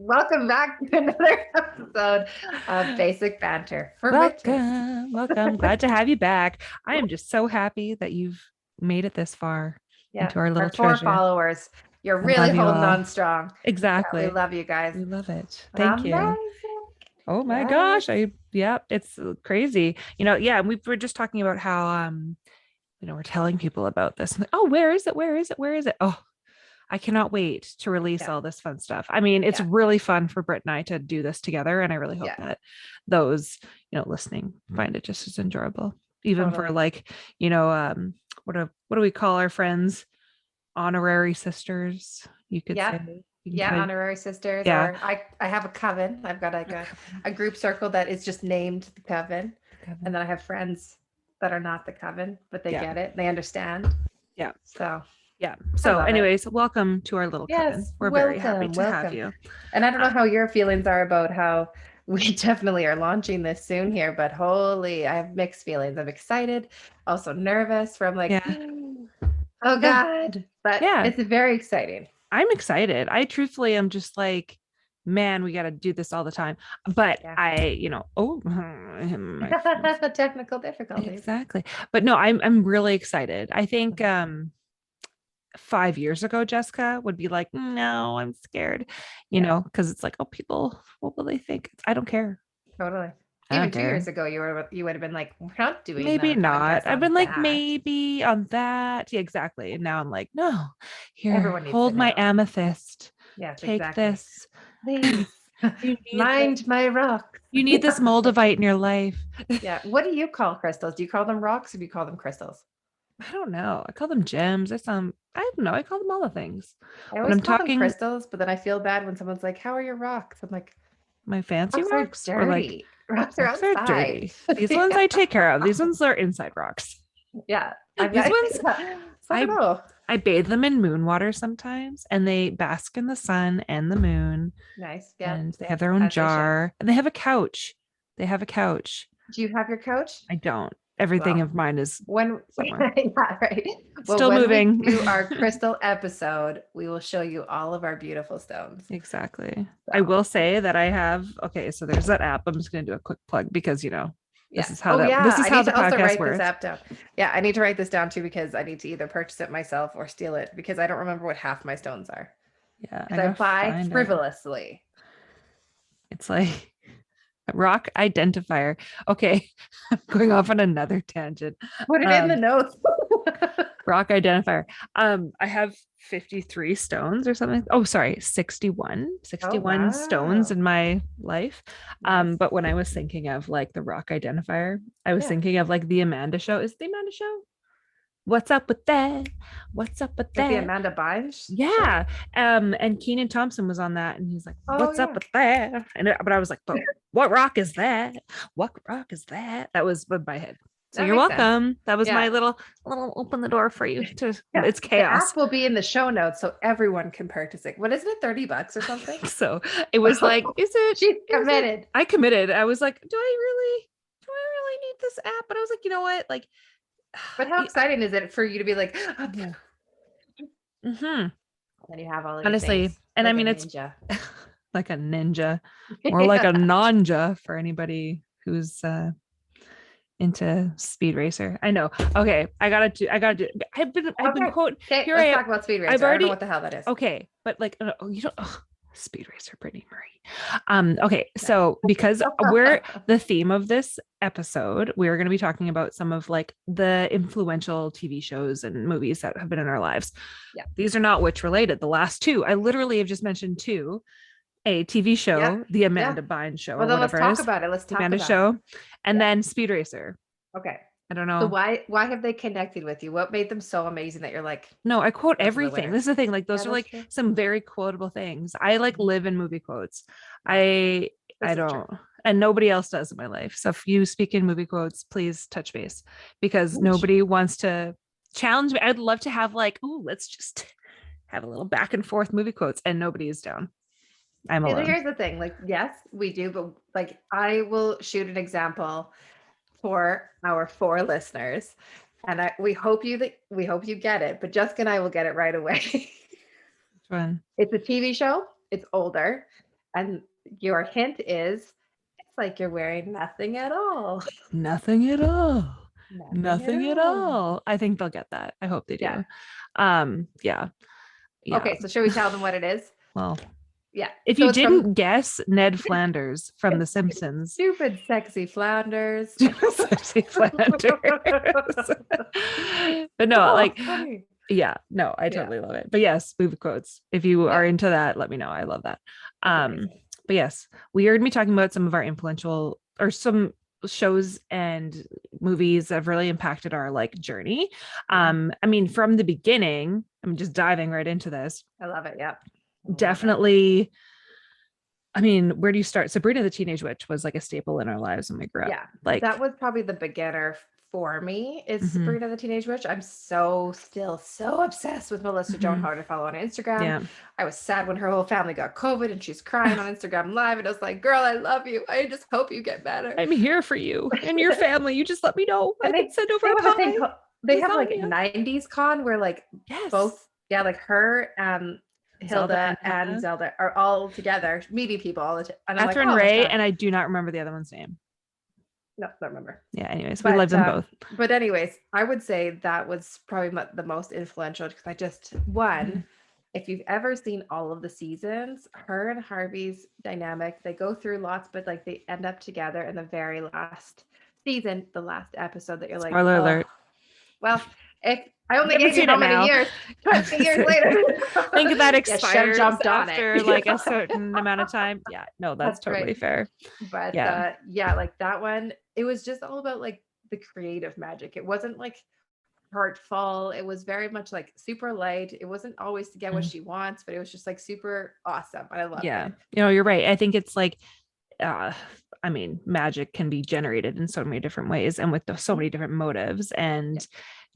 Welcome back to another episode of Basic Banter for Witches. Welcome. Glad to have you back. I am just so happy that you've made it this far Yeah, into our little our four treasure. followers. You're I really love you holding all. on strong. Yeah, we Exactly. love you guys. We love it. Thank you. Amazing. Oh my Yes. gosh. Yeah, it's crazy. Yeah, we were just talking about how we're telling people about this. Oh, where is it? Where is it? Where is it? Oh, I cannot wait to release Yeah. all this fun stuff. I mean, it's Yeah. really fun for Britt and I to do this together. And I really hope Yeah. that those, listening find it just as enjoyable. Even for Totally. like, what do we call our friends? Honorary sisters, you could Yeah. say. You can Yeah. kind of, Honorary sisters, yeah. or I have a coven. I've got like a group circle that is just named the coven. And then I have friends that are not the coven, but they Yeah. get it. They understand. Yeah. So Yeah. I So, love it. anyways, welcome to our little coven. Yes, We're very happy welcome, to have welcome. you. And I don't Uh, know how your feelings are about how we definitely are launching this soon here, but holy, I have mixed feelings. I'm excited, also nervous from like, yeah. oh Yeah. God, but Yeah. it's very exciting. I'm excited. I truthfully am just like, man, we got to do this all the time. But Yeah. my, Technical difficulties. exactly. But no, I'm really excited. I think 5 years ago, Jessica would be like, no, I'm scared, Yeah, because it's like, oh, people, what will they think? I don't care. totally. I Even don't 2 years care. ago, you would have been like, we're not doing Maybe a not. podcast I've on been like, that. maybe on that. Yeah, exactly. And now I'm like, no, here, Everyone needs to hold my know. amethyst. Yes, Take exactly. this. Please You need this. mind my rocks. You need this Moldavite in your life. Yeah. What do you call crystals? Do you call them rocks or do you call them crystals? I don't know. I call them gems. I don't know. I call them all the things. I When always I'm call them talking crystals, but then I feel bad when someone's like, "How are your rocks?" I'm like, my fancy "Rocks are rocks or like dirty. Rocks are rocks are outside." dirty. These ones I take care of. These ones are inside rocks. Yeah, I've These got. ones So I don't I know. I bathe them in moon water sometimes and they bask in the sun and the moon Nice. Yeah, and they have their own as they should. jar and they have a couch. They have a couch. Do you have your coach? I don't. Everything Well, of mine is when somewhere. yeah, right. Well, Still when we moving. do our crystal episode, we will show you all of our beautiful stones. Exactly. I So will say that I have okay, so there's that app. I'm just gonna do a quick plug because yeah. this Yeah. is I how need the to also podcast write this works. app down. Yeah, I need to write this down too because I need to either purchase it myself or steal it because I don't remember what half my stones are. Yeah, I Because I gotta buy find it. frivolously. It's like rock identifier. Okay, I'm going off on another tangent. Put it in the Um, notes. rock identifier. I have 53 stones or something. Oh, sorry, 61. Oh 61 stones wow. in my life. Nice. But when I was thinking of like the rock identifier, I was Yeah. thinking of like the Amanda show. Is it the Amanda show? What's up with that? What's up with Like the that? Amanda Bynes show? Yeah. And Keenan Thompson was on that and he's like, Oh what's up yeah. with that? But I was like, but what rock is that? What rock is that? That was in my head. So That you're makes sense. welcome. That was my Yeah. little open the door for you to Yeah. it's The chaos. app will be in the show notes so everyone can participate. What is it? $30 or something? So it was like, She's is it? committed. I committed. I was like, do I really need this app? But I was like, you know what? Like But how exciting is it for you to be like, yeah. Mm-hmm. and you have all of your Honestly. things And I like a mean it's ninja. like a ninja or like a Yeah. nanja for anybody who's into Speed Racer. I know. Okay, I gotta do. I've been Okay. quote Okay, here. let's talk about Speed I've Racer. I don't know already what the hell that is. okay, but like you don't. Speed Racer, Brittany Murray. Okay, so because we're the theme of this episode, we're going to be talking about some of like the influential TV shows and movies that have been in our lives. Yeah. These are not witch related. The last two, I literally have just mentioned two, a TV Yeah. show, the Yeah. Amanda Bynes show Well, or then let's whatever it talk is, about it. Let's the talk Amanda about it. show, and Yeah. then Speed Racer. Okay. I don't So know. why have they connected with you? What made them so amazing that you're like, No, I quote those are the everything. winners? This is the thing. Like Yeah, those are that's like true. some very quotable things. I like Mhm. live in movie quotes. Yeah, I this is true. don't, and nobody else does in my life. So if you speak in movie quotes, please touch base because Ouch. nobody wants to challenge me. I'd love to have like, oh, let's just have a little back and forth movie quotes, and nobody is down. I'm alone. Here's the thing. Like, yes, we do, but like I will shoot an example for our four listeners. And we hope you get it, but Jessica and I will get it right away. Which one? It's a TV show. It's older. And your hint is it's like you're wearing nothing at all. Nothing at all. Nothing at Nothing at all. all. I think they'll get that. I hope they Yeah. do. Yeah. Yeah. Okay, so should we tell them what it is? Well, Yeah. if So you it's from didn't guess Ned Flanders from The Simpsons, Stupid Sexy Flanders. Sexy Flanders. But no, Oh, like, funny. yeah, no, I Yeah. totally love it. But yes, movie quotes. If you are Yeah. into that, let me know. I love that. That's amazing. But yes, we are going to be talking about some of our influential or some shows and movies that have really impacted our like journey. I mean, from the beginning, I'm just diving right into this. I love it. Yeah. I love it. Definitely. I mean, where do you start? Sabrina the Teenage Witch was like a staple in our lives when we grew up. Yeah. Like That was probably the beginner for me is Mhm. Sabrina the Teenage Witch. I'm still so obsessed with Melissa Joan Mhm. Hart to follow on Instagram. Yeah. I was sad when her whole family got COVID and she's crying on Instagram Live. And I was like, girl, I love you. I just hope you get better. I'm here for you and your family. You just let me know. I And can send over they a have a thing pie. they have like lasagna. 90s con where like Yes. both, yeah, like her, Zelda Hilda and and Zelda are all together, meeting people all the time. And I'm like, Catherine oh, that's Ray, sad. and I do not remember the other one's name. No, don't remember. Yeah, anyways, we love them both. But anyways, I would say that was probably the most influential because I just if you've ever seen all of the seasons, her and Harvey's dynamic, they go through lots, but like they end up together in the very last season, the last episode that you're like, Spoiler alert. Well, if I only You haven't gave you seen how it many now. years, 20 years later. Think that Yeah, expires jumped on after it. like Yeah. a certain amount of time. Yeah, no, that's totally right. fair. But Yeah. yeah, like that one, it was just all about like the creative magic. It wasn't like hurtful. It was very much like super light. It wasn't always to get what she wants, but it was just like super awesome. And I loved Yeah. it. You know, you're right. I think it's like I mean, magic can be generated in so many different ways and with so many different motives. And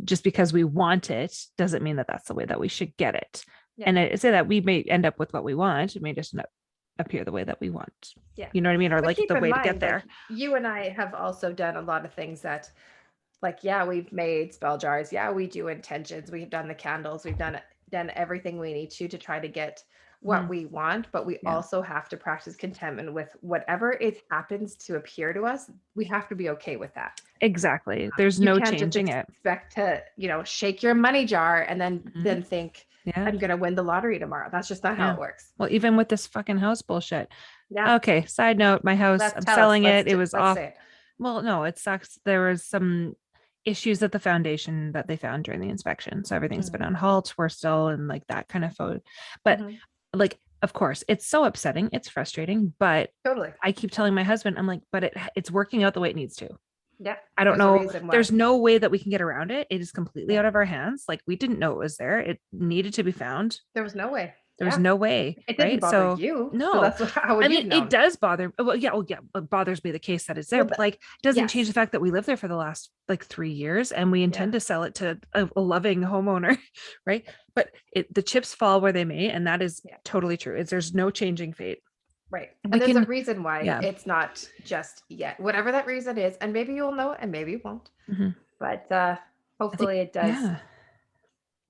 just because we want it doesn't mean that that's the way that we should get it. Yeah. And I say that we may end up with what we want. It may just not appear the way that we want. Yeah. You know what I mean? Or But like the way to get there. You and I have also done a lot of things that like, yeah, we've made spell jars. Yeah, we do intentions. We've done the candles. We've done everything we need to try to get what we want, but we also have to practice contentment with whatever it happens to appear to us. We have to be okay with that. Exactly. There's no changing it. Expect to, shake your money jar and then think I'm gonna win the lottery tomorrow. That's just not how it works. Well, even with this fucking house bullshit. Yeah. Okay. Side note, my house, I'm selling it. It was off. Well, no, it sucks. There was some issues at the foundation that they found during the inspection. So everything's been on halt. We're still in like that kind of photo. But like, of course, it's so upsetting. It's frustrating, but totally. I keep telling my husband, I'm like, but it's working out the way it needs to. Yeah. I don't know. There's no way that we can get around it. It is completely out of our hands. Like we didn't know it was there. It needed to be found. There was no way. There was no way. It didn't bother you. No, so that's how I mean, it does bother. Well, yeah. It bothers me the case that it's there, but like, it doesn't change the fact that we lived there for the last like 3 years and we intend to sell it to a loving homeowner, right? But the chips fall where they may, and that is totally true. There's no changing fate. Right. And there's a reason why it's not just yet. Whatever that reason is, and maybe you'll know and maybe you won't. But hopefully it does. Yeah.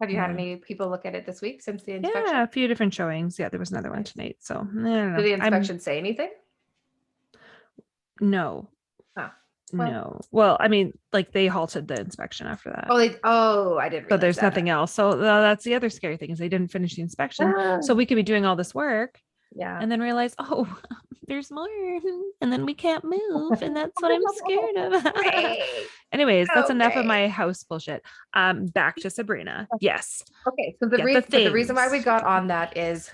Have you had any people look at it this week since the inspection? Yeah, a few different showings. Yeah, there was another one tonight. So I don't know. Did the inspection say anything? No. Oh. No. Well, I mean, like they halted the inspection after that. I didn't. So there's nothing else. So that's the other scary thing is they didn't finish the inspection. So we could be doing all this work. Yeah. And then realize, oh, there's more. And then we can't move. And that's what I'm scared of. Anyways, that's enough of my house bullshit. Back to Sabrina. Yes. Okay. So the reason why we got on that is,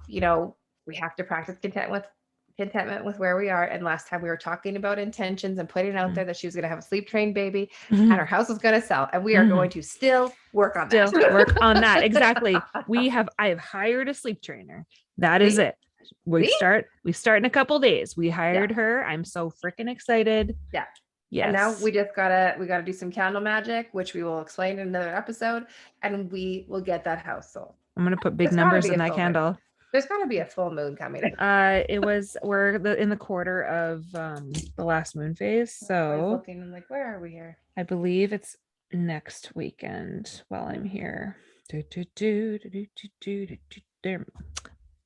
we have to practice contentment with where we are. And last time we were talking about intentions and putting out there that she was going to have a sleep trained baby and her house was going to sell. And we are going to still work on that. Exactly. I have hired a sleep trainer. That is it. We start in a couple days. We hired her. I'm so freaking excited. Yeah. Yes. And now we gotta do some candle magic, which we will explain in another episode, and we will get that house sold. I'm gonna put big numbers in that candle. There's got to be a full moon coming. We're in the quarter of the last moon phase. So I was looking and like, where are we here? I believe it's next weekend while I'm here.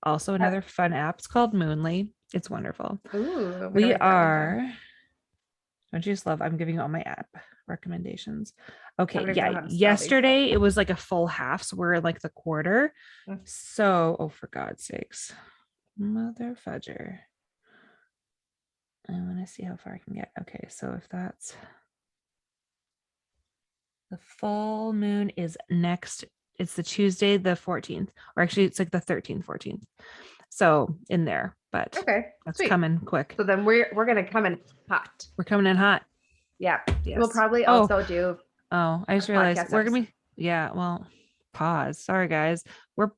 Also Yeah. another fun app. It's called Moonly. It's wonderful. Ooh, I'm gonna We write that one down. are, don't you just love, I'm giving you all my app recommendations. I Okay. don't even Yeah. know how to spell these. Yesterday it was like a full half. So we're in like the quarter. Mm. So, oh, for God's sakes. Mother fudger. I want to see how far I can get. Okay. So if that's the full moon is next, it's the Tuesday, the 14th, or actually it's like the 13th, 14th. So in there, but Okay, that's sweet. coming quick. So then we're gonna come in hot. We're coming in hot. Yeah. Yes. We'll probably Oh, also do oh, I just a realized podcast we're gonna be, yeah, well, pause. Sorry guys.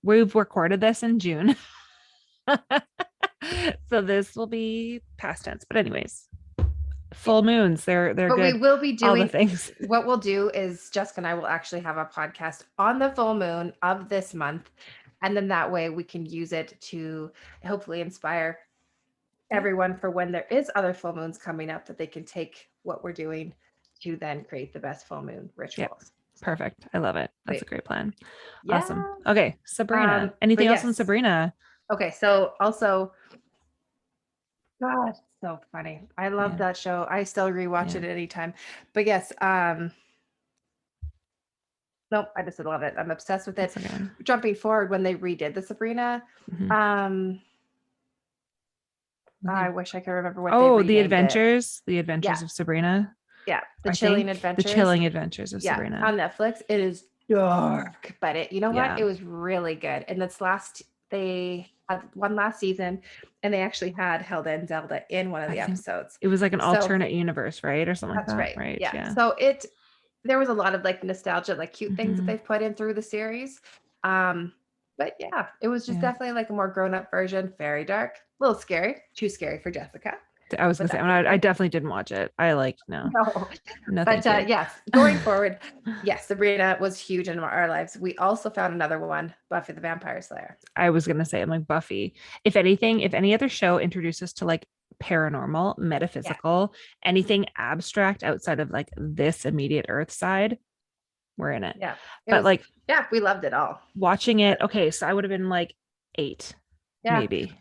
We've recorded this in June. So this will be past tense. But anyways, full moons, they're But good. we will be All the doing things. what we'll do is Jessica and I will actually have a podcast on the full moon of this month. And then that way we can use it to hopefully inspire everyone for when there is other full moons coming up, that they can take what we're doing to then create the best full moon rituals. Perfect. I love it. That's a Wait. great plan. Yeah. Awesome. Okay, Sabrina. But Anything else on yes. Sabrina? Okay, so also, God, so funny. I love Yeah. that show. I still rewatch Yeah. it anytime. But yes, nope, I just love it. I'm obsessed with it. That's okay. Jumping forward, when they redid the Sabrina, Mhm. I wish I could remember what Oh, they renamed it. the adventures Yeah. of Sabrina. Yeah, The I Chilling think the Adventures. chilling adventures of Yeah, Sabrina. on Netflix. It is dark, but you know what? Yeah. It was really good. And they had one last season, and they actually had Hilda and Zelda in one of the I think episodes. it was like an So alternate universe, right? Or something like that's that. right. Right. Yeah. Yeah. So there was a lot of like nostalgia, like cute things that Mhm. they've put in through the series. But yeah, it was just Yeah. definitely like a more grown-up version, very dark, a little scary, too scary for Jessica. I was But gonna say, that's I okay. definitely didn't watch it. I like no, No. But thank you. yes, going forward, yes, Sabrina was huge in our lives. We also found another one, Buffy the Vampire Slayer. I was gonna say, I'm like Buffy. If anything, if any other show introduces to like paranormal, Yeah. metaphysical, anything abstract outside of like this immediate Earth side, we're in it. Yeah. But like, yeah, we loved it all. watching it, okay, so I would have been like 8, Yeah. maybe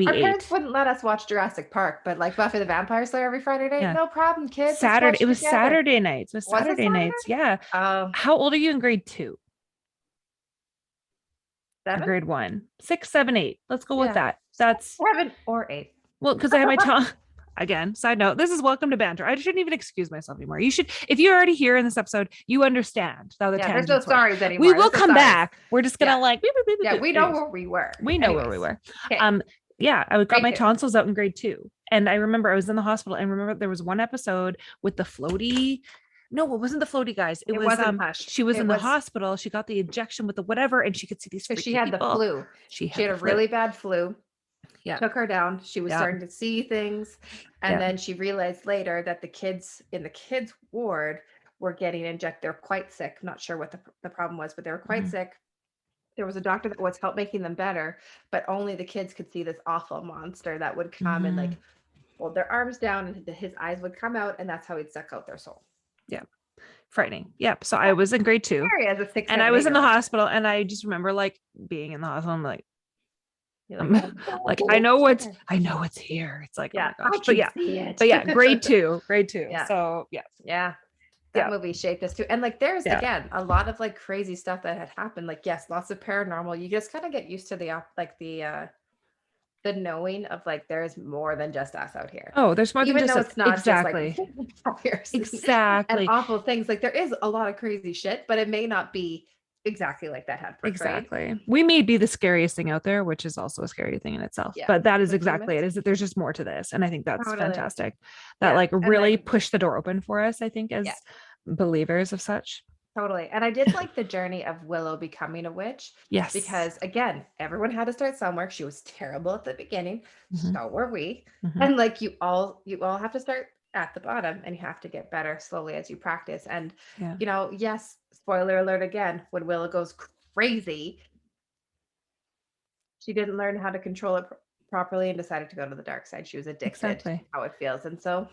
Our 8. parents wouldn't let us watch Jurassic Park, but like Buffy the Vampire Slayer every Friday night, Yeah. no problem, kids. Let's Saturday, watch it was together. Saturday nights. It was Was it Saturday nights. Yeah. Oh, How old are you in grade 2 or 7? grade 1? 6, 7, 8. Let's go with Yeah. that. That's 7 or 8. well, because I have my tongue. Again, side note, this is welcome to banter. I shouldn't even excuse myself anymore. You should, if you're already here in this episode, you understand how the Yeah, there's tangents no work. sorries anymore. We will This is come sorries. back. We're just gonna Yeah. like beep, beep, beep, Yeah, beep. we know Anyways, where we were. we know where we were. Okay. Yeah, I got Grade my 2. tonsils out in grade 2. And I remember I was in the hospital and remember there was one episode with the floaty. No, it wasn't the floaty guys. It was wasn't Hush. she was It in the was- hospital. She got the injection with the whatever, and she could see these So freaky she had people. the flu. She She had the a flu. really bad flu. Yeah. Took her down. She was Yeah. starting to see things. And Yeah. then she realized later that the kids in the kids ward were getting injected. They're quite sick. Not sure what the problem was, but they were quite Mhm. sick. There was a doctor that was help making them better, but only the kids could see this awful monster that would come and like hold their arms down, and his eyes would come out, and that's how he'd suck out their soul. Yeah. Frightening. Yep. So I was in grade 2 Scary as a 6, and 7, I was in the 8-year-old. hospital, and I just remember like being in the hospital. I'm like, You're like, like I know it's here. It's like, yeah, oh my I gosh. can see it. But yeah, grade 2. Yeah. So yeah. Yeah. That Yeah. movie shaped us too. And like there's Yeah. again a lot of like crazy stuff that had happened. Like, yes, lots of paranormal. You just kind of get used to the knowing of like there's more than just us out here. Oh, there's more than Even just though us. it's not Exactly. just like vampires Exactly. and awful things. Like there is a lot of crazy shit, but it may not be exactly like that had portrayed. Exactly. We may be the scariest thing out there, which is also a scary thing in itself. Yeah. But that is With exactly humans. it. Is that there's just more to this, and I think that's Totally. fantastic. That Yeah. like And really then- pushed the door open for us. I think as Yeah. believers of such. Totally. And I did like the journey of Willow becoming a witch. Yes. Because again, everyone had to start somewhere. She was terrible at the beginning. Mhm. So were we. Mhm. And like you all have to start at the bottom, and you have to get better slowly as you practice. And Yeah. yes, spoiler alert again, when Willow goes crazy, she didn't learn how to control it properly and decided to go to the dark side. She was addicted Exactly. to how it feels. And so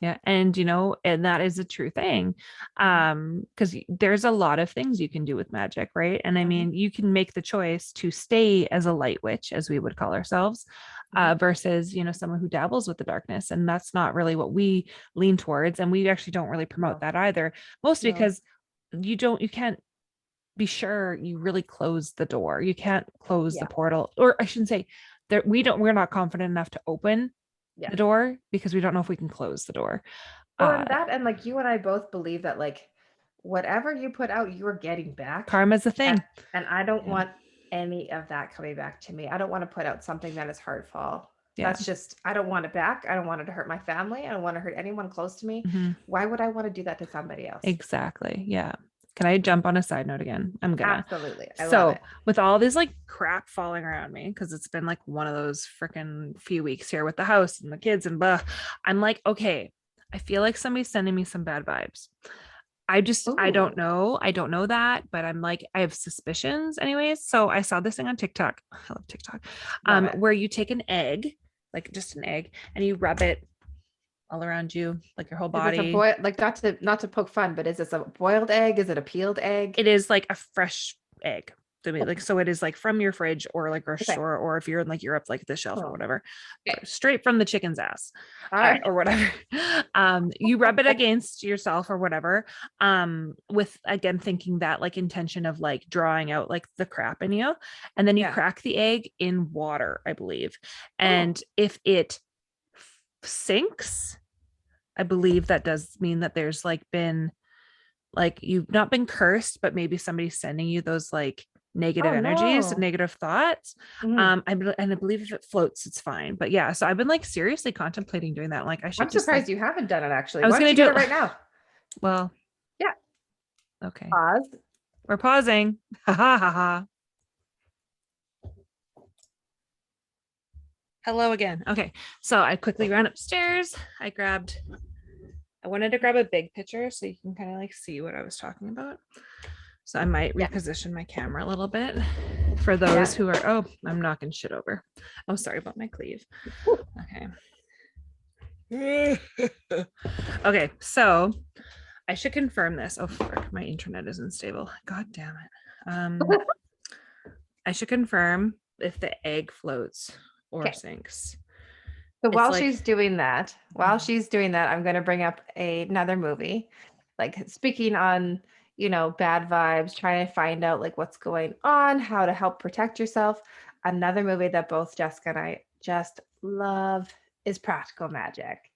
Yeah. And, and that is a true thing. Because there's a lot of things you can do with magic, right? And I mean, you can make the choice to stay as a light witch, as we would call ourselves, versus, someone who dabbles with the darkness. And that's not really what we lean towards. And we actually don't really promote that either, mostly because you can't be sure you really close the door. You can't close the portal, or I shouldn't say that we're not confident enough to open the door because we don't know if we can close the door. Well, that, and like you and I both believe that like whatever you put out, you're getting back. Karma's a thing. And I don't want any of that coming back to me. I don't want to put out something that is hurtful. That's just, I don't want it back. I don't want it to hurt my family. I don't want to hurt anyone close to me. Why would I want to do that to somebody else? Exactly. Yeah. Can I jump on a side note again? I'm gonna. Absolutely. So with all this like crap falling around me, because it's been like one of those freaking few weeks here with the house and the kids and blah, I'm like, okay, I feel like somebody's sending me some bad vibes. I don't know. I don't know that, but I'm like, I have suspicions anyways. So I saw this thing on TikTok. I love TikTok. Where you take an egg, like just an egg, and you rub it all around you, like your whole body. Like not to poke fun, but is this a boiled egg? Is it a peeled egg? It is like a fresh egg. Like, so it is like from your fridge or like grocery store, or if you're in like Europe, like the shelf or whatever, straight from the chicken's ass, or whatever. You rub it against yourself or whatever, with again thinking that like intention of like drawing out like the crap in you, and then you crack the egg in water, I believe, and if it sinks, I believe that does mean that there's like been like you've not been cursed, but maybe somebody's sending you those like negative energies, negative thoughts. And I believe if it floats, it's fine. But yeah, so I've been like seriously contemplating doing that. Like I should. I'm surprised you haven't done it actually. I was going to do it right now. Well, yeah. Okay. Pause. We're pausing. Ha ha ha ha. Hello again. Okay, so I quickly ran upstairs. I wanted to grab a big picture so you can kind of like see what I was talking about. So I might reposition my camera a little bit for those who are, I'm knocking shit over. Oh, sorry about my cleave. Okay. Okay, so I should confirm this. Oh, frick, my internet isn't stable. God damn it. I should confirm if the egg floats or sinks. So while she's doing that, I'm going to bring up another movie. Like speaking on, bad vibes, trying to find out like what's going on, how to help protect yourself. Another movie that both Jessica and I just love is Practical Magic.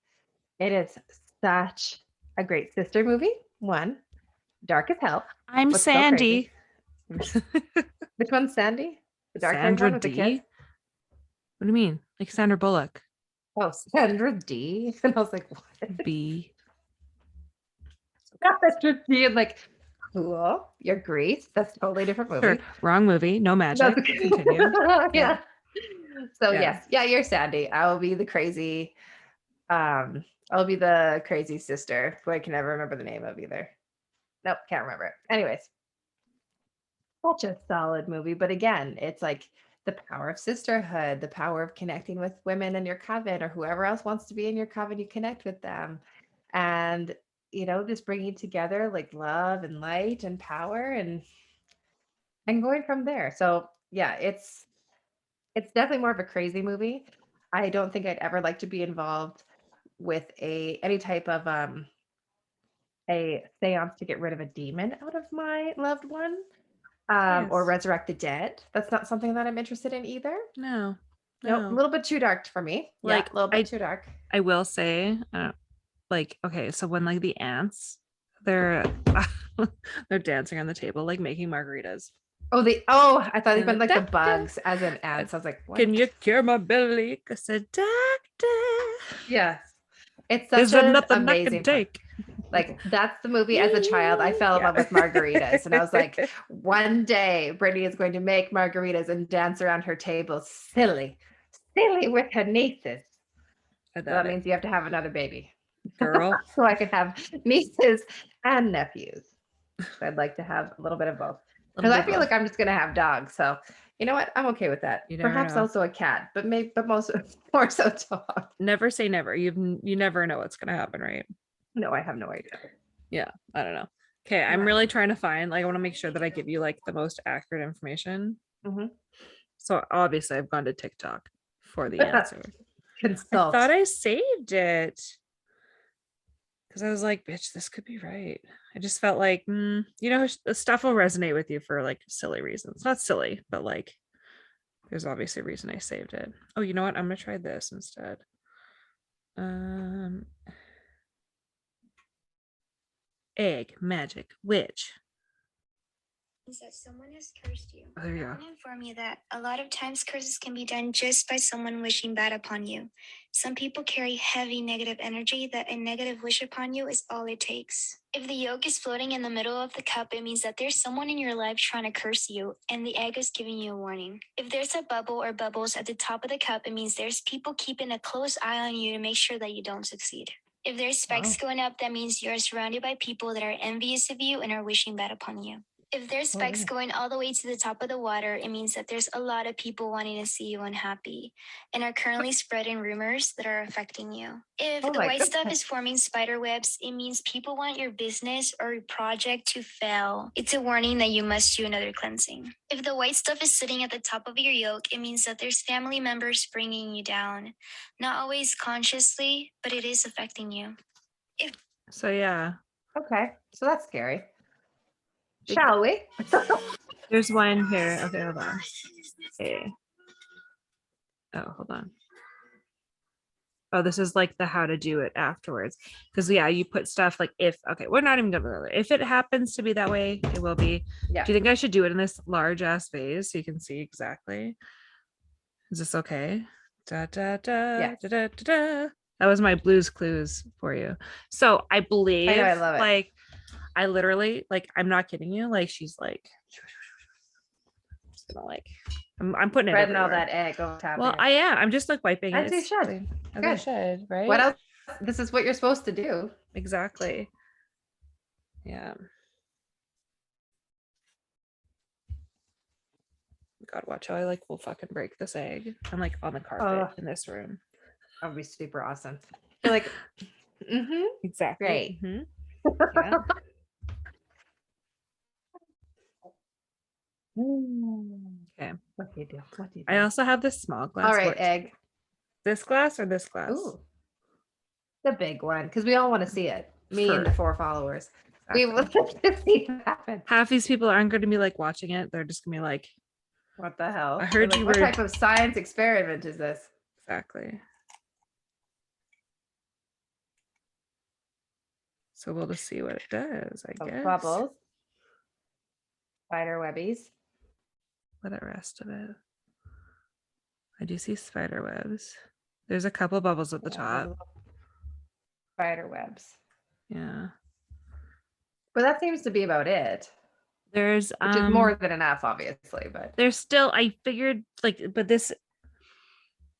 It is such a great sister movie. One, dark as hell. I'm Sandy. So which one's Sandy? The dark Sandra one with D? The kid? What do you mean? Like Sandra Bullock? Oh, Sandra D. And I was like, what? B. Sandra D. And like, cool. You're Grease. That's a totally different movie. Sure. Wrong movie. No magic. Continue. Yeah. So yes. Yeah, you're Sandy. I will be the crazy. I'll be the crazy sister who I can never remember the name of either. Nope, can't remember it. Anyways. Such a solid movie. But again, it's like the power of sisterhood, the power of connecting with women in your coven or whoever else wants to be in your coven, you connect with them. And, just bringing together like love and light and power and going from there. So yeah, it's definitely more of a crazy movie. I don't think I'd ever like to be involved with any type of a seance to get rid of a demon out of my loved one. Or resurrect the dead. That's not something that I'm interested in either. No. A little bit too dark for me. Like a little bit too dark. I will say, okay, so when like the ants, they're dancing on the table, like making margaritas. I thought they meant like the bugs as in ants. I was like, what? Can you cure my belly? Cause a doctor. Yes. It's such an amazing take. Like that's the movie as a child. I fell in love with margaritas. And I was like, one day Brittany is going to make margaritas and dance around her table silly with her nieces. So that means you have to have another baby. Girl. So I can have nieces and nephews. So I'd like to have a little bit of both. Because I feel like I'm just going to have dogs. So, You know what? I'm okay with that. You never Perhaps know. also a cat, but maybe, but most more so dog. Never say never. You never know what's gonna happen, right? No, I have no idea. Yeah, I don't know. Okay, I'm Yeah. really trying to find, like, I want to make sure that I give you like the most accurate information. Mhm. So obviously I've gone to TikTok for the answer. I Consult. thought I saved it because I was like, bitch, this could be right. I just felt like, the stuff will resonate with you for like silly reasons. Not silly, but like there's obviously a reason I saved it. Oh, you know what? I'm gonna try this instead. Egg, magic, witch. Is that someone has cursed you. Oh, there you I go. want to inform you that a lot of times curses can be done just by someone wishing bad upon you. Some people carry heavy negative energy that a negative wish upon you is all it takes. If the yolk is floating in the middle of the cup, it means that there's someone in your life trying to curse you, and the egg is giving you a warning. If there's a bubble or bubbles at the top of the cup, it means there's people keeping a close eye on you to make sure that you don't succeed. If there's spikes going up, that means you're surrounded by people that are envious of you and are wishing bad upon you. If there's spikes going all the way to the top of the water, it means that there's a lot of people wanting to see you unhappy and are currently spreading rumors that are affecting you. If the white stuff is forming spider webs, it means people want your business or your project to fail. It's a warning that you must do another cleansing. If the white stuff is sitting at the top of your yolk, it means that there's family members bringing you down. Not always consciously, but it is affecting you. So yeah. Okay, so that's scary. Shall we? There's one here. Okay, hold on. Okay. Oh, hold on. Oh, this is like the how to do it afterwards. Because yeah, you put stuff like we're not even gonna go. If it happens to be that way, it will be. Yeah. Do you think I should do it in this large ass vase so you can see exactly? Is this okay? Da da da Yes. da da da da. That was my Blues Clues for you. So I believe, I know, I love it. like, I literally, like, I'm not kidding you. Like, she's like, just gonna like, I'm putting it Spreading all everywhere. that egg over top. Well, I am. I'm just like wiping As it. you should. As I Good. should, right? What else? This is what you're supposed to do. Exactly. Yeah. God, watch how I like will fucking break this egg. I'm like on the carpet in this room. That would be super awesome. You're like, Exactly. great. Yeah. Okay. What do you do? What do you do? I also have this small glass. All right, egg. This glass or this glass? Ooh, the big one, because we all want to see it. Me and the 4 followers. Exactly. We want to see it happen. Half these people aren't going to be like watching it. They're just gonna be like, What the hell? I heard Like, you what were- type of science experiment is this? exactly. So we'll just see what it does, I guess. Bubbles. Spider webbies. Let it rest a bit. I do see spider webs. There's a couple bubbles at the top. Spider webs. Yeah. But that seems to be about it. There's Which is more than enough, obviously, but there's still, I figured, like, but this,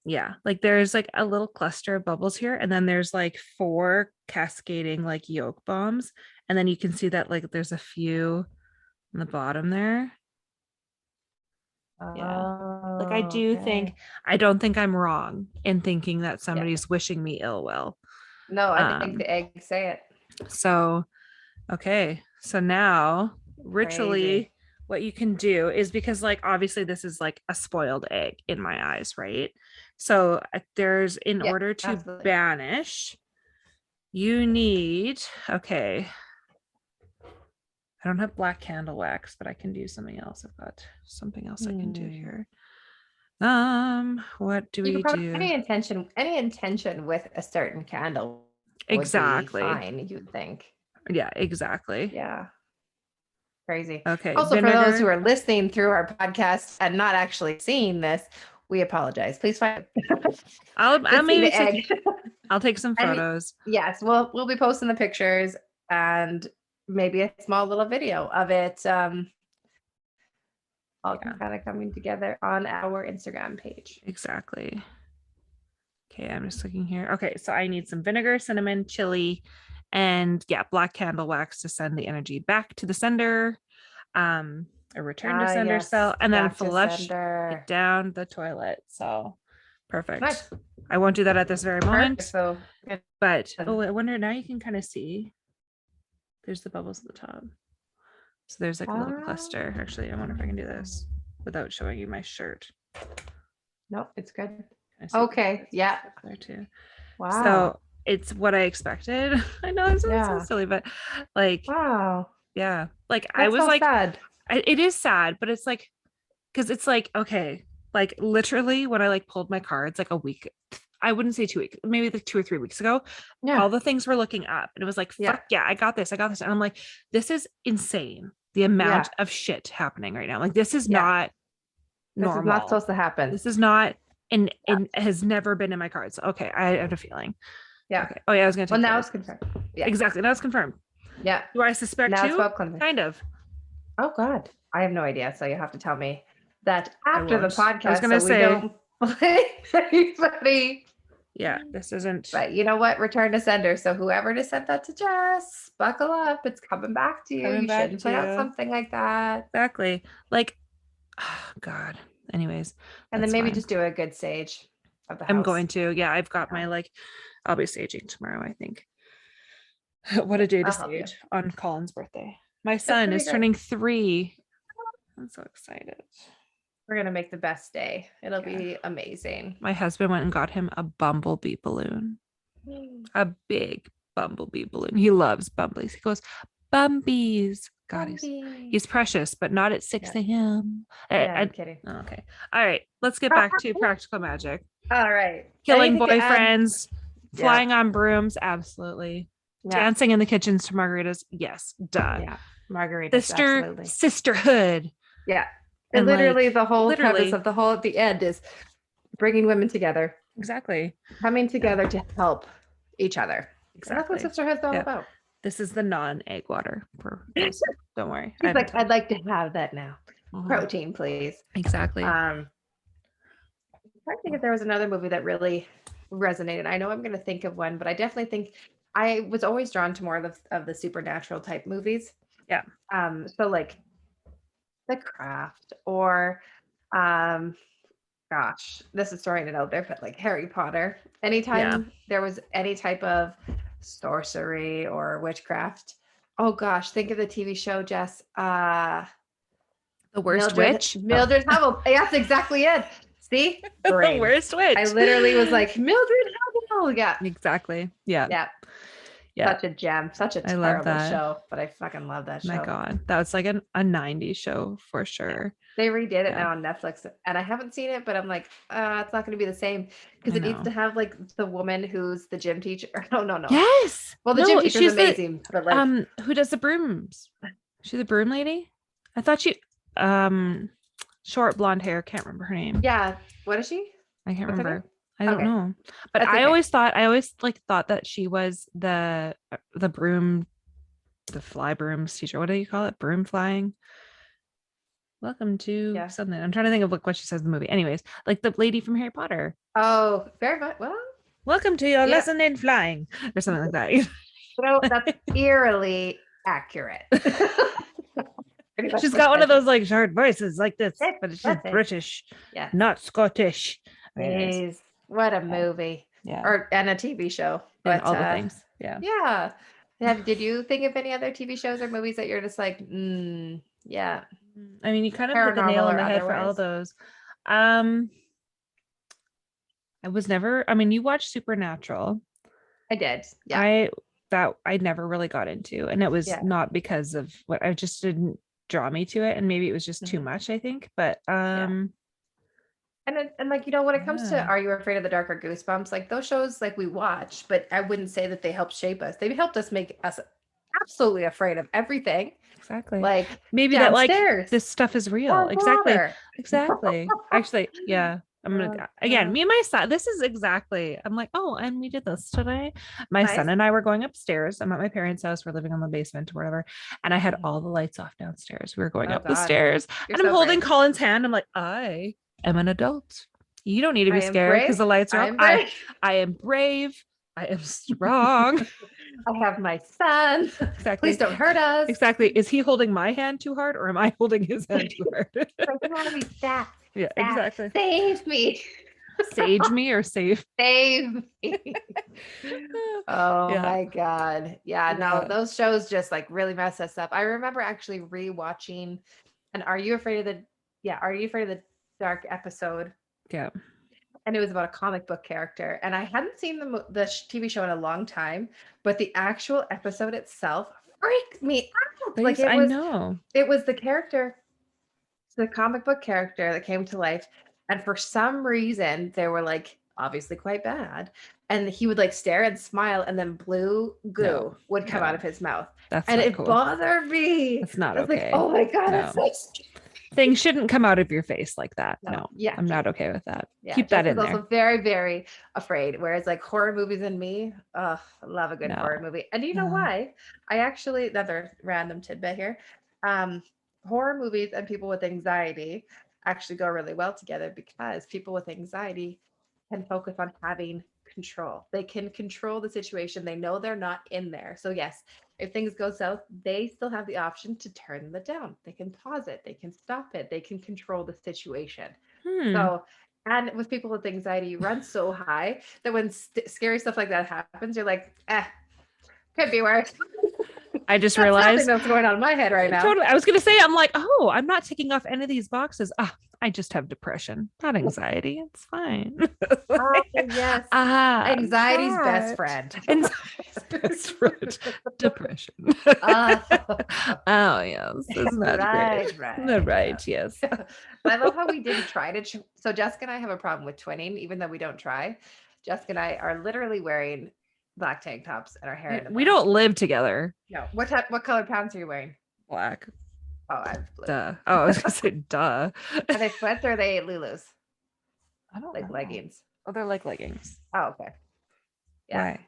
yeah, like there's like a little cluster of bubbles here, and then there's like 4 cascading like yolk bombs, and then you can see that like there's a few on the bottom there. Yeah. Like I do think, I don't think I'm wrong in thinking that somebody's wishing me ill will. No, I think the eggs say it. So, okay. So now ritually, Crazy. what you can do is, because like obviously this is like a spoiled egg in my eyes, right? So there's, in order to absolutely. banish, you need, okay. I don't have black candle wax, but I can do something else. I've got something else I can do here. What do we do? Any intention with a certain candle would Exactly. be fine, you'd think. Yeah, exactly. Yeah. Crazy. Okay. Also, vinegar. for those who are listening through our podcast and not actually seeing this, we apologize. Please find. I'll maybe the egg. I'll take some photos. Yes, we'll be posting the pictures and maybe a small little video of it. All kind of coming together on our Instagram page. Exactly. Okay, I'm just looking here. Okay, so I need some vinegar, cinnamon, chili, and black candle wax to send the energy back to the sender. a return to sender yes, cell, and then back to flush sender. it down the toilet. So perfect. Nice. I won't do that at this very moment. Perfect. So good. But I wonder, now you can kind of see there's the bubbles at the top. So there's like a little cluster. Actually, I wonder if I can do this without showing you my shirt. Nope, it's good. I see Okay. Yeah. there too. Wow. So it's what I expected. I know it's Yeah. so silly, but like, wow. yeah, like That's I was so like, sad. it is sad, but it's like, because it's like, okay, like literally when I like pulled my cards like a week, I wouldn't say 2 weeks, maybe like 2 or 3 weeks ago, Yeah. all the things were looking up and it was like, Yeah. fuck yeah, I got this. And I'm like, this is insane. The amount of shit happening right now. Like this is not normal. This is not supposed to happen. This is not, and has never been in my cards. Okay, I had a feeling. Yeah. Okay. Oh yeah, I was gonna take now photos. it's confirmed. Yeah. Exactly. Now it's confirmed. Yeah. Do I suspect Now too? it's about cleansing. Kind of. Oh God, I have no idea. So you have to tell me that after the won't. podcast. I was gonna so say- we don't blame anybody. Yeah, this isn't. But you know what? Return to sender. So whoever just sent that to Jess, buckle up. It's coming back to you. Coming You back shouldn't to put out you. something like that. Exactly. Like, oh God. Anyways. And then that's maybe fine. just do a good sage of the house. I'm going to. Yeah, I've got my I'll be saging tomorrow, I think. What a day to I'll help you. sage on Colin's birthday. My son pretty is great. turning 3. I'm so excited. We're gonna make the best day. It'll be amazing. My husband went and got him a bumblebee balloon. A big bumblebee balloon. He loves bumblies. He goes, Bumbies. God, he's precious, but not at 6 a.m. I'm kidding. Okay. All right. Let's get back to practical magic. All right. Killing Anything to add? boyfriends, flying on brooms. Absolutely. Yeah. Dancing in the kitchens to margaritas. Yes. Done. Yeah. Margarita. Absolutely. Sisterhood. Yeah. And literally like, the whole literally- premise of the whole at the end is bringing women together, Exactly. coming together to help each other. And that's Exactly. what sisterhood's all Yeah. about. This is the non-egg water. Those. Don't worry. She's like, I'd like to have that now. Mhm. Protein, please. Exactly. I'm trying to think if there was another movie that really resonated. I know I'm going to think of one, but I definitely think I was always drawn to more of the supernatural type movies. Yeah. So like The Craft or gosh, this is throwing it out there, but like Harry Potter. Anytime there was any type of sorcery or witchcraft. Oh gosh, think of the TV show, Jess. The worst Mildred, witch. Mildred Hubble. That's exactly it. See? The Brain. worst witch. I literally was like, Mildred Hubble. Yeah. Exactly. Yeah. Yeah. Yeah. Such a gem. Such a I love terrible that. show. But I fucking love that show. My God. That was like a 90s show for sure. They redid it Yeah. now on Netflix. And I haven't seen it, but I'm like, it's not going to be the same. Because I it needs know. to have like the woman who's the gym teacher. No. Yes. Well, the No, gym teacher's she's the- amazing. But like, Who does the brooms? She the broom lady? I thought she short blonde hair. Can't remember her name. yeah. What is she? I can't What's her remember. I don't Okay. know. But That's I okay. always thought that she was the broom, the fly brooms teacher. What do you call it? Broom flying. Welcome to Yeah. something. I'm trying to think of what she says in the movie. Anyways, like the lady from Harry Potter. Oh, very much. Well, Welcome to your Yeah. lesson in flying, or something like that. that's eerily accurate. Pretty much She's what got one that of those like short voices like this, Yes, but she's that's it. British, Yeah. not Scottish. Anyways, Jeez, what a movie. yeah, And a TV show. and But all the things. Yeah. yeah. Did you think of any other TV shows or movies that you're just like, yeah. I mean, you kind of hit the nail Paranormal on or the head for all otherwise. those. I was never. I mean, you watched Supernatural. I did. Yeah. I never really got into, and it was Yeah. not because of what I just didn't draw me to it, and maybe it was just too Mhm. much. I think, but And like, when it comes to Yeah. Are You Afraid of the Dark or Goosebumps, like those shows like we watch, but I wouldn't say that they helped shape us. They helped us make us absolutely afraid of everything. exactly. Like Maybe that like downstairs this stuff is real. or Exactly. water. Exactly. Actually, yeah. I'm Yeah, gonna again. yeah. Me and my son. This is exactly. I'm like, oh, and we did this today. My son Nice. and I were going upstairs. I'm at my parents' house. We're living in the basement or whatever. And I had Mhm. all the lights off downstairs. We were going Oh, up the God. stairs, You're and I'm so holding brave. Colin's hand. I'm like, I am an adult. You don't need to be I am scared because brave. the lights are I off. am brave. I am brave. I am strong. I have my son. Exactly. Please don't hurt us. Exactly. Is he holding my hand too hard or am I holding his hand too hard? Like, you want to be staff. Yeah, exactly. Save me. Sage me or save? Save me. Oh Yeah. my God. Yeah, no, Yeah. those shows just like really mess us up. I remember actually rewatching and Are You Afraid of the Dark episode? Yeah. And it was about a comic book character. And I hadn't seen the TV show in a long time, but the actual episode itself freaked me out. Like I know. it was the character, the comic book character that came to life. And for some reason, they were like obviously quite bad. And he would like stare and smile, and then blue goo would come out of his mouth. That's and not it cool. bothered me. That's not I was okay. like, oh my God, No. that's so scary. Things shouldn't come out of your face like that. No. Yeah. I'm not okay with that. Yeah, Keep that in Jessica's there. also very, very afraid. Whereas like horror movies and me, I love a good No. horror movie. And do you know why? I actually, another random tidbit here. Horror movies and people with anxiety actually go really well together because people with anxiety can focus on having control. They can control the situation. They know they're not in there. So yes, if things go south, they still have the option to turn it down. They can pause it. They can stop it. They can control the situation. So, and with people with anxiety, you run so high that when scary stuff like that happens, you're like, could be worse. I just realized what's going on in my head right now. Totally. I was going to say, I'm like, oh, I'm not ticking off any of these boxes. I just have depression, not anxiety. It's fine. Yes. Anxiety's best friend. Anxiety's best friend. Depression. Oh, yes. Isn't that great? Right. Yes. I love how we didn't try to. So Jessica and I have a problem with twinning, even though we don't try. Jessica and I are literally wearing black tank tops and our hair. We don't live together. No. What color pants are you wearing? Black. Oh, I'm blue. Duh. Oh, I was gonna say duh. Are they sweats or are they Lulus? I don't like know. leggings. Oh, they're like leggings. Oh, okay. Yeah. Why?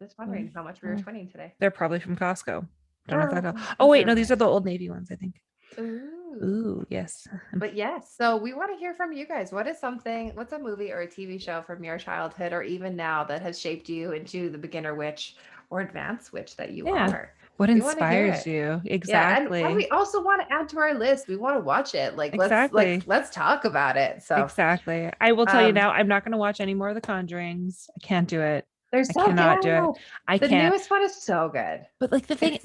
Just wondering how much we were twinning today. They're probably from Costco. Don't know if that. Oh wait, no, these are the Old Navy ones, I think. Ooh, yes. But yes, so we want to hear from you guys. What's a movie or a TV show from your childhood or even now that has shaped you into the beginner witch or advanced witch that you are? What inspires you? Exactly. Yeah, and we also want to add to our list. We want to watch it. Let's talk about it. So exactly. I will tell you now, I'm not going to watch any more of the Conjurings. I can't do it. I cannot do it. I can't. The newest one is so good. But like the thing,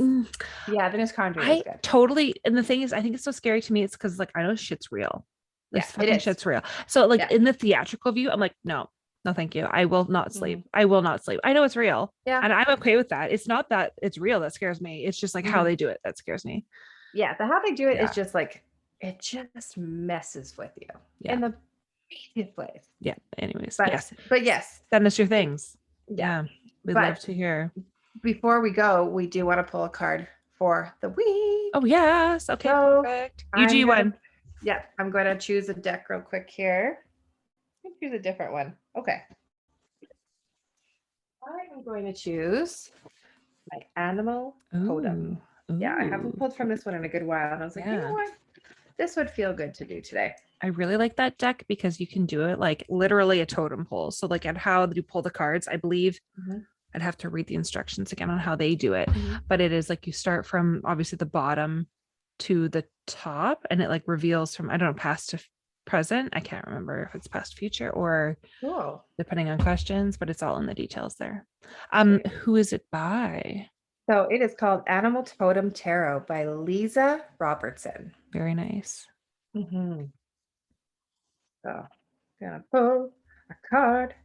the newest Conjuring is good. Totally. And the thing is, I think it's so scary to me. It's because like I know shit's real. This fucking shit's real. So like in the theatrical view, I'm like, no, thank you. I will not sleep. I will not sleep. I know it's real. Yeah. And I'm okay with that. It's not that it's real that scares me. It's just like how they do it that scares me. Yeah. How they do it is just like, it just messes with you in the craziest ways. Yeah. Anyways. But yes. Send us your things. Yeah. We'd love to hear. Before we go, we do want to pull a card for the week. Oh, yes. Okay. So perfect. UG one. Yeah. I'm going to choose a deck real quick here. I'm going to choose a different one. Okay. I am going to choose my animal totem. Yeah, I haven't pulled from this one in a good while. And I was like, you know what? This would feel good to do today. I really like that deck because you can do it like literally a totem pole. So like at how you pull the cards, I believe I'd have to read the instructions again on how they do it. But it is like you start from obviously the bottom to the top and it like reveals from, I don't know, past to present. I can't remember if it's past future or depending on questions, but it's all in the details there. Who is it by? So it is called Animal Totem Tarot by Lisa Robertson. Very nice. So I'm gonna pull a card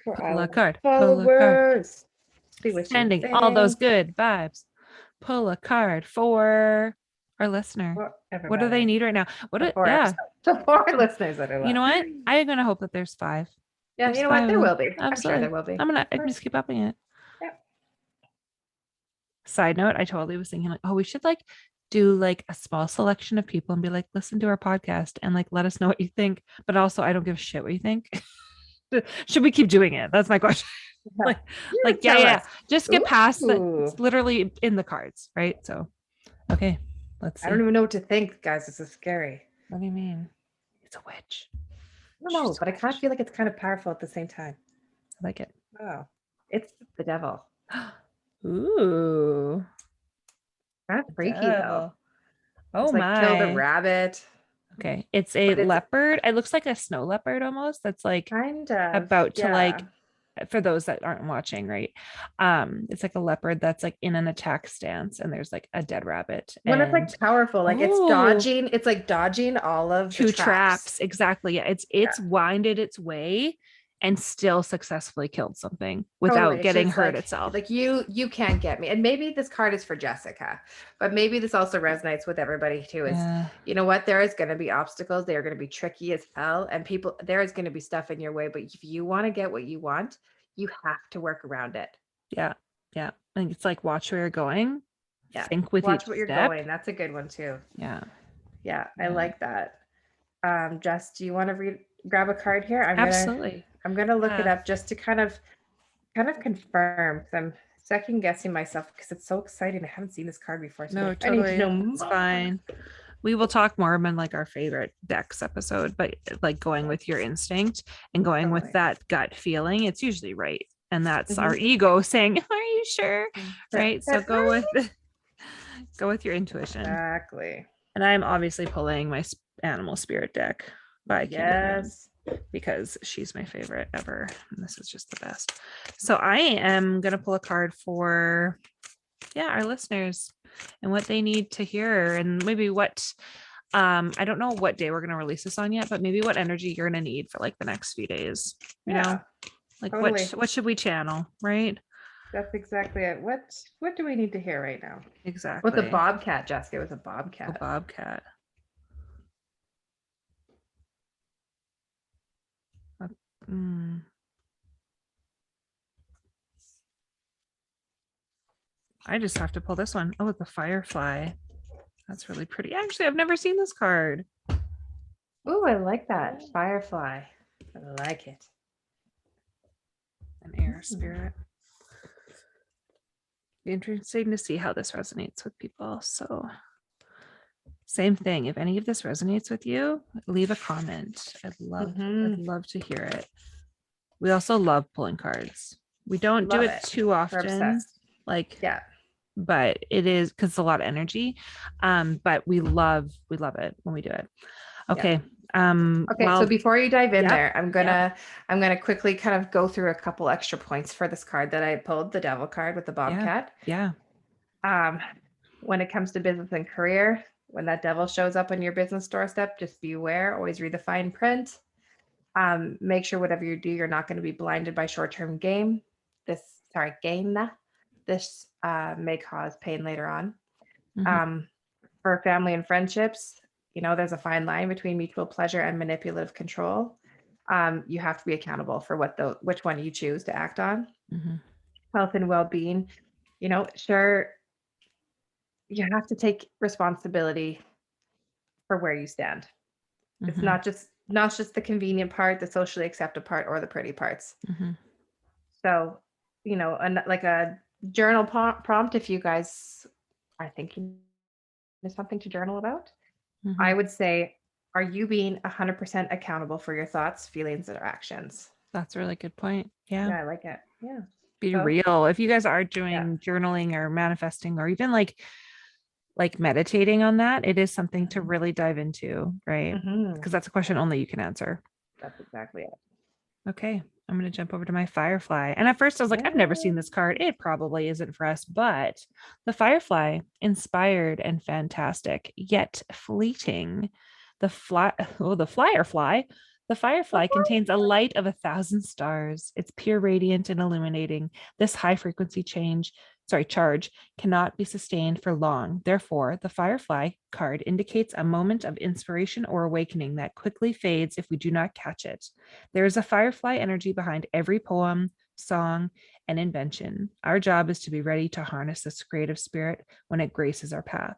for our followers. Sending all those good vibes. Pull a card for our listener. What do they need right now? The four listeners that are left. You know what? I'm gonna hope that there's 5. Yeah, you know what? There will be. I'm sure there will be. I'm gonna just keep upping it. Yep. Side note, I totally was thinking like, oh, we should like do like a small selection of people and be like, listen to our podcast and like let us know what you think. But also I don't give a shit what you think. Should we keep doing it? That's my question. Just get past it's literally in the cards, right? So okay, let's see. I don't even know what to think, guys. This is scary. What do you mean? It's a witch. I don't know, but I kind of feel like it's kind of powerful at the same time. I like it. Oh, it's the devil. Ooh. That's freaky though. Oh It's like killed a my. rabbit. Okay. It's a But it's leopard. It looks like a snow leopard almost. That's like kind of, about to yeah. like, for those that aren't watching, right? It's like a leopard that's like in an attack stance and there's like a dead rabbit. When it's And like powerful, like it's like dodging all of the two traps. traps. Exactly. Yeah. It's winded its way and still successfully killed something without Totally. It's getting just hurt itself. like you can't get me. And maybe this card is for Jessica, but maybe this also resonates with everybody too. Is Yeah. you know what? There is going to be obstacles. They are going to be tricky as hell. And there is going to be stuff in your way. But if you want to get what you want, you have to work around it. Yeah. Yeah. I think it's like watch where you're going. Yeah. Think with Watch each what you're step. going. That's a good one too. Yeah. Yeah. I like that. Jess, do you want to grab a card here? Absolutely. I'm gonna look it up just to kind of confirm, because I'm second guessing myself because it's so exciting. I haven't seen this card before. So No, I totally. need to know It's more. fine. We will talk more about like our favorite decks episode, but like going with your instinct and going with that gut feeling, it's usually right. And that's our ego saying, "Are you sure?" Right. So go with your intuition. Exactly. And I'm obviously pulling my animal spirit deck by Kim because she's my favorite ever. And this is just the best. So I am going to pull a card for, our listeners and what they need to hear and maybe what, I don't know what day we're going to release this on yet, but maybe what energy you're going to need for like the next few days, you know, like what should we channel, right? That's exactly it. What do we need to hear right now? Exactly. With a bobcat, Jessica, with a bobcat. A bobcat. I just have to pull this one. Oh, the firefly. That's really pretty. Actually, I've never seen this card. Oh, I like that. Firefly. I like it. An air spirit. Be interesting to see how this resonates with people. So same thing. If any of this resonates with you, leave a comment. I'd love to hear it. We also love pulling cards. We don't do it too often. But it is because it's a lot of energy. But we love it when we do it. Okay. So before you dive in there, I'm gonna quickly kind of go through a couple extra points for this card that I pulled, the devil card with the bobcat. When it comes to business and career, when that devil shows up on your business doorstep, just be aware, always read the fine print. Make sure whatever you do, you're not going to be blinded by short-term gain. This may cause pain later on. For family and friendships, there's a fine line between mutual pleasure and manipulative control. You have to be accountable for which one you choose to act on. Health and well-being, sure, you have to take responsibility for where you stand. It's not just the convenient part, the socially accepted part, or the pretty parts. So, like a journal prompt, if you guys are thinking there's something to journal about, I would say, are you being 100% accountable for your thoughts, feelings, or actions? That's a really good point. Yeah, I like it. Yeah. Be real. If you guys are doing journaling or manifesting or even like meditating on that, it is something to really dive into, right? Because that's a question only you can answer. That's exactly it. Okay, I'm going to jump over to my firefly. And at first I was like, I've never seen this card. It probably isn't for us, but the firefly, inspired and fantastic, yet fleeting. The firefly contains a light of 1,000 stars. It's pure, radiant, and illuminating. This high frequency charge cannot be sustained for long. Therefore, the firefly card indicates a moment of inspiration or awakening that quickly fades if we do not catch it. There is a firefly energy behind every poem, song, and invention. Our job is to be ready to harness this creative spirit when it graces our path.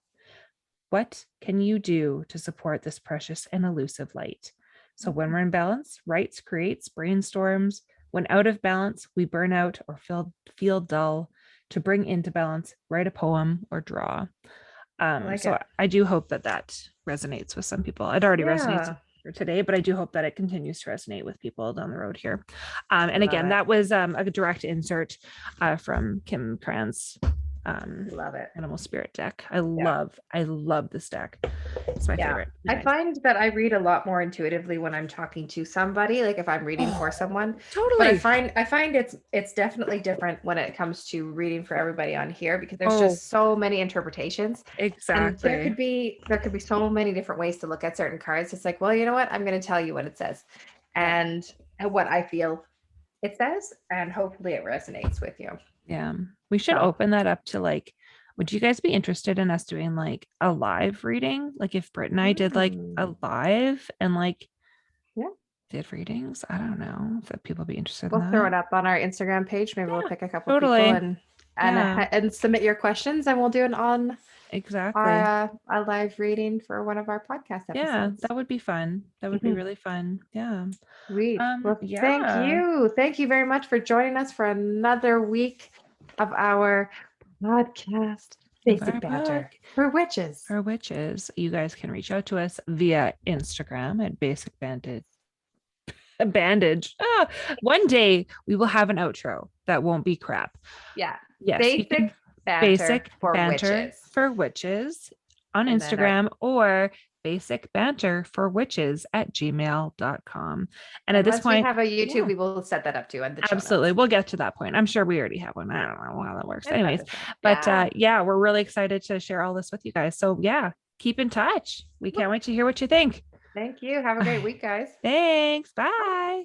What can you do to support this precious and elusive light? So when we're in balance, writes, creates, brainstorms. When out of balance, we burn out or feel dull. To bring into balance, write a poem or draw. I do hope that resonates with some people. It already resonates for today, but I do hope that it continues to resonate with people down the road here. And again, it. that was a direct insert from Kim Kranz Love it. Animal Spirit deck. I love this deck. It's my favorite. I find that I read a lot more intuitively when I'm talking to somebody, like if I'm reading for someone. Totally. But I find it's definitely different when it comes to reading for everybody on here, because there's just so many interpretations. Exactly. And there could be so many different ways to look at certain cards. It's like, well, you know what? I'm going to tell you what it says and what I feel it says, and hopefully it resonates with you. Yeah. We should open that up to like, would you guys be interested in us doing like a live reading? Like if Britt and I did like a live and like did readings. I don't know if people be interested in that. We'll throw it up on our Instagram page. Maybe we'll pick a couple people and submit your questions, and we'll do it on a live reading for one of our podcast episodes. Yeah, that would be fun. That would be really fun. Yeah. Sweet. Well, thank you very much for joining us for another week of our podcast, Basic Banter for Witches. For Witches. You guys can reach out to us via Instagram at Basic Bandage. One day we will have an outro that won't be crap. Yeah. Yes. Basic Banter for Witches on Instagram, or Basic Banter for Witches at gmail.com. And at this point, we have a YouTube, we will set that up too. Absolutely. We'll get to that point. I'm sure we already have one. I don't know how that works. Anyways, but we're really excited to share all this with you guys. So keep in touch. We can't wait to hear what you think. Thank you. Have a great week, guys. Thanks. Bye.